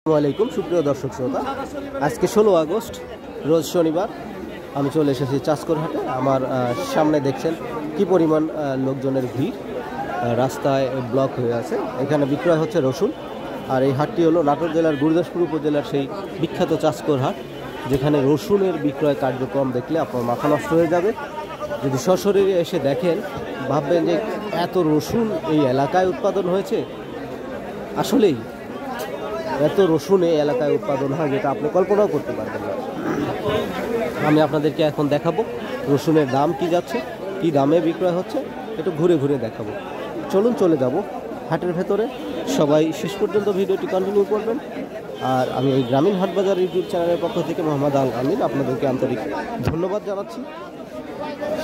আসসালামু আলাইকুম সুপ্রিয় দর্শক শ্রোতা, আজকে 16 আগস্ট রোজ শনিবার আমি চলে এসেছি চাষকর হাটে। আমার সামনে দেখছেন কি পরিমাণ লোকজনের ভিড়, রাস্তায় ব্লক হয়ে আছে। এখানে বিক্রয় হচ্ছে রসুন। আর এই হাটটি হলো নাটোর জেলার গুরুদাসপুর উপজেলার সেই বিখ্যাত চাষকর হাট, যেখানে রসুনের বিক্রয় কার্যক্রম দেখলে আপনার মাথা নষ্ট হয়ে যাবে। যদি সশরীরে এসে দেখেন ভাববেন যে এত রসুন এই এলাকায় উৎপাদন হয়েছে। আসলেই এত রসুন এই এলাকায় উৎপাদন হয় যেটা আপনি কল্পনাও করতে পারবেন না। আমি আপনাদেরকে এখন দেখাবো রসুনের দাম কি যাচ্ছে, কি দামে বিক্রয় হচ্ছে, একটু ঘুরে ঘুরে দেখাবো। চলুন চলে যাব হাটের ভেতরে। সবাই শেষ পর্যন্ত ভিডিওটি কন্টিনিউ করবেন। আর আমি এই গ্রামীণ হাটবাজার ইউটিউব চ্যানেলের পক্ষ থেকে মোহাম্মদ আল আমিন আপনাদেরকে আন্তরিক ধন্যবাদ জানাচ্ছি।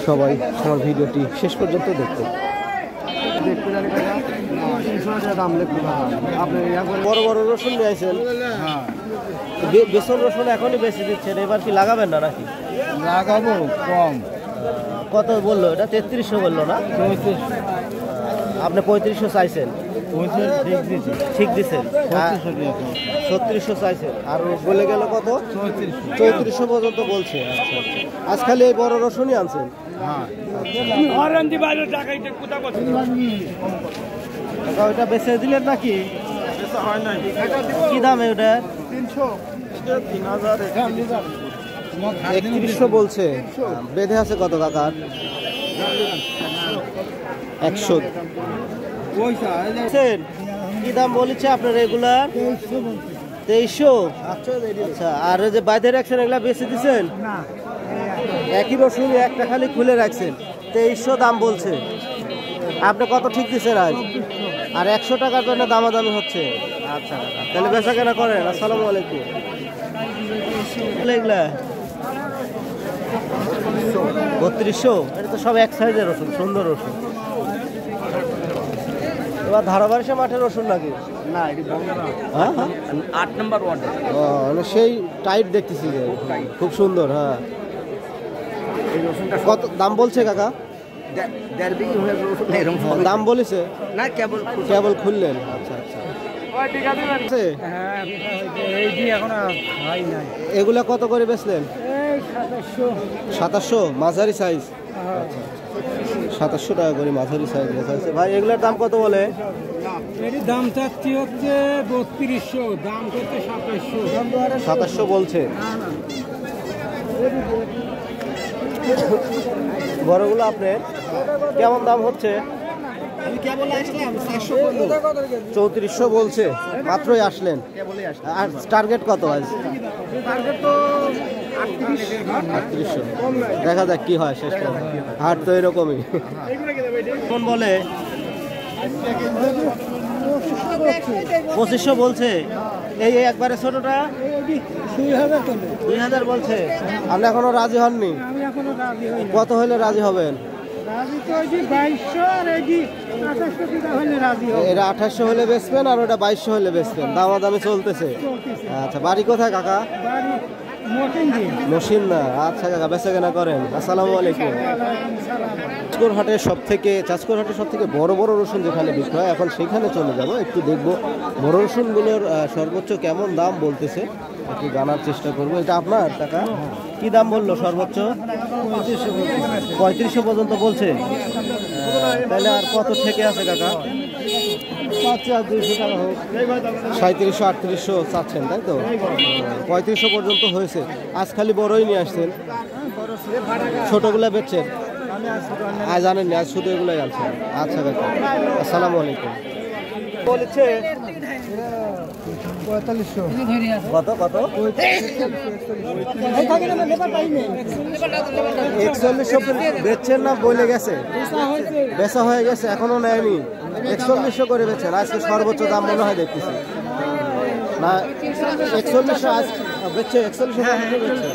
সবাই আমার ভিডিওটি শেষ পর্যন্ত দেখবেন। বড় বড় রসুন নিয়ে আসেন, বেসন রসুন এখনই বেশি দিচ্ছেন, এবার কি লাগাবেন না নাকি? লাগাবো কম। কত বললো? এটা 3300 বললো না? আপনি 3500 চাইছেন? ঠিক দিচ্ছেন, 3600 চাইছেন। আর বলে গেল কত? 3400 পর্যন্ত বলছে। আচ্ছা আচ্ছা, আজ খালি এই বড় রসুনই আনছেন? ওইটা বেচে দিলেন নাকি? কি দামে ওটা? 3100 বলছে। বেঁধে আছে কত কাকার? 100। কি দাম বলেছে আপনার রেগুলার? 2300। আচ্ছা, আর যে বাইরে রাখছেন এগুলা বেঁচে দিচ্ছেন? একই রসুন একটা খালি খুলে রাখছেন, 2300 দাম বলছে। আপনি কত ঠিক দিচ্ছেন আজ? আর 100 টাকার জন্য দামাদামি হচ্ছে। আচ্ছা, তাহলে বেচা কেনা করেন। আসসালামু আলাইকুম। এগুলা 3200। এটা তো সব এক সাইজের রসুন, সুন্দর রসুন। এবার ধারাবাড়িশা মাঠের রসুন নাকি? না, হ্যাঁ 8 নম্বর ওয়ার্ডে। মানে সেই টাইট দেখতেছি, খুব সুন্দর। হ্যাঁ, কত দাম বলছে কাকা? দাম বলেছে না, কেবল খুললেন? আচ্ছা আচ্ছা, এগুলা কত করে বেচলেন? 2700 মাঝারি সাইজ। 2700 টাকা করে মাঝারি সাইজ বেচা হচ্ছে। ভাই এগুলার দাম কত বলে? দাম চাচ্ছি হচ্ছে 3200, দাম করতে 2700 বলছে। বড়গুলো আপনার কেমন দাম হচ্ছে? 3400 বলছে। মাত্রই আসলেন। আর টার্গেট কত আজ? 3800। দেখা যাক কি হয় শেষ পর্যন্ত। হাট তো এরকমই। কোন বলে 2500 বলছে। এই একবারে ছোটটা 2000 বলছে। আপনি এখনো রাজি হননি? কত হলে রাজি হবেন? এটা 2800 হলে বেচবেন, আর ওটা 2200 হলে বেচবেন। দামাদামি চলতেছে। আচ্ছা, বাড়ি কোথায় কাকা? মসিন না। আচ্ছা কাকা, বেচা কেনা করেন। আসসালামু আলাইকুম। চাষকর হাটের সব থেকে বড় বড় রসুন যেখানে বিক্রি হয়, এখন সেখানে চলে যাব, একটু দেখবো বড় রসুনগুলোর সর্বোচ্চ কেমন দাম বলতেছে, একটু জানার চেষ্টা করবো। এটা আপনার টাকা? কি দাম বললো সর্বোচ্চ? 3500 পর্যন্ত বলছে। তাহলে আর কত থেকে আছে কাকা? 3700 3800 চাচ্ছেন, তাই তো? 3500 পর্যন্ত হয়েছে। আজ খালি বড়ই নিয়ে আসছেন, ছোটগুলা বেচছেন? আজ জানেন না, আজ শুধু এগুলাই আনছেন। আচ্ছা কাকা, আসসালামু আলাইকুম। বলেছে কত কত? 4100 বেচছেন না? বলে গেছে বেচা হয়ে গেছে, এখনো নেয়নি। 4100 করে বেচছেন। আজকে সর্বোচ্চ দাম মনে হয় দেখতেছি না? 4100 আজ বেচছে। 4100 বেচছে।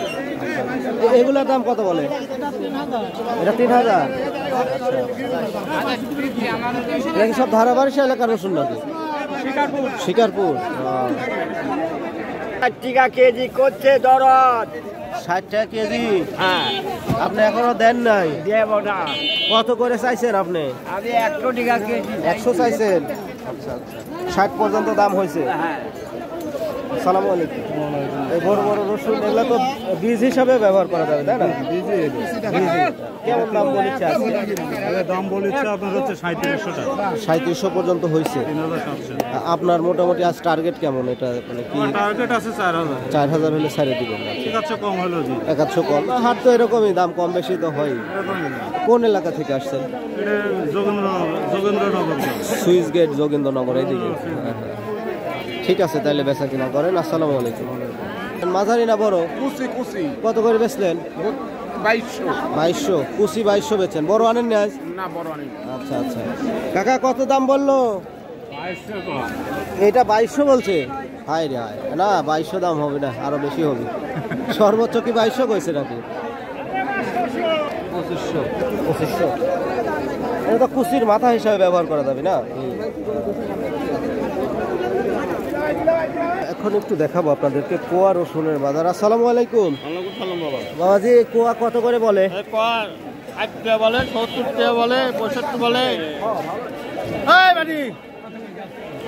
এগুলোর দাম কত বলে? এটা 3000। এটা কি সব ধারাবাড়িশা এলাকার রসুন নাকি? শিকারপুর। 60 টাকা কেজি করছে দরদ। 60 টাকা কেজি? হ্যাঁ। আপনি এখনো দেন নাই? দেব না। কত করে চাইছেন আপনি? আমি 100 টাকা কেজি। 100 চাইছেন? আচ্ছা আচ্ছা, 60 পর্যন্ত দাম হয়েছে। হ্যাঁ। সালামু আলাইকুম। এই বড় বড় রসুন এগুলো তো বীজ হিসাবে ব্যবহার করা যাবে তাই না? বীজ। কেমন দাম বলেছে আজকে? দাম বলেছে আপনার হচ্ছে 3700 টাকা। 3700 পর্যন্ত হয়েছে। 3700। আপনার মোটামুটি আজ টার্গেট কেমন? এটা মানে কি টার্গেট আছে 4000। 4000 হলে ছাড়ে দিবেন না? ঠিক আছে, কম হলো জি। 100 কম। হাট তো এরকমই, দাম কম বেশি তো হয়। এরকমই না। কোন এলাকা থেকে আসছেন? এটা যোগেন্দ্রনগর। সুইস গেট যোগেন্দ্রনগর এইদিকে। ঠিক আছে, তাহলে বেচা কিনা করেন। আসসালামু আলাইকুম। মাঝারি না বড়? কুচি কত করে বেচলেন? 2200। 2200। কুচি 2200 বেচেন, বড় আনেন না আজ? না, বড় অনেক। আচ্ছা আচ্ছা। কাকা কত দাম বললো? 2200। এটা 2200 বলছে? হায় রে হায়, না 2200 দাম হবে না, আরো বেশি হবে। সর্বোচ্চ কি 2200 কইছে নাকি? 2500। এটা তো কুচির মাথা হিসাবে ব্যবহার করা যাবে না? এখন একটু দেখাবো আপনাদেরকে কোয়া রসুনের বাজার। আসসালামু আলাইকুম। বাবাজি, কোয়া কত করে বলে? 60 টাকা বলে, 70 টাকা বলে, 65 বলে।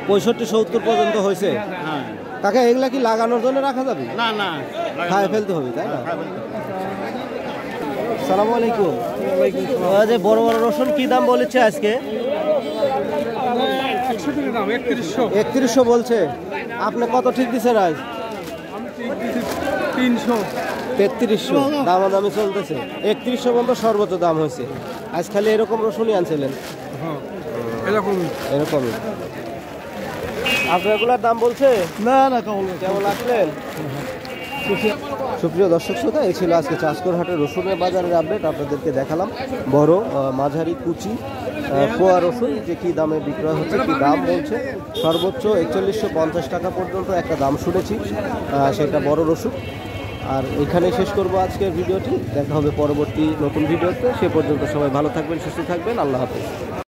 65-70 পর্যন্ত হয়েছে। কাকা এগুলা কি লাগানোর জন্য রাখা যাবে? না না, খায় ফেলতে হবে তাই না? সালামু আলাইকুম। যে বড় বড় রসুন কি দাম বলেছে আজকে? 3100 বলছে। আপনি কত ঠিক দিচ্ছেন আজ? 3300 দামাদামি চলতেছে। 3100 পর্যন্ত সর্বোচ্চ দাম হয়েছে আজ। খালি এরকম রসুনই আনছিলেন? এরকমই। আপনার এগুলার দাম বলছে? না না, কেমন আসলেন? সুপ্রিয় দর্শক শ্রোতা, এই ছিল আজকে চাষকরহাটের রসুনের বাজারের আপডেট। আপনাদেরকে দেখালাম বড়, মাঝারি, কুচি, কোয়া রসুন যে কী দামে বিক্রয় হচ্ছে, কী দাম বলছে। সর্বোচ্চ 4150 টাকা পর্যন্ত একটা দাম শুনেছি, সেটা বড় রসুন। আর এখানে শেষ করব আজকের ভিডিওটি। দেখা হবে পরবর্তী নতুন ভিডিওতে। সে পর্যন্ত সবাই ভালো থাকবেন, সুস্থ থাকবেন। আল্লাহ হাফেজ।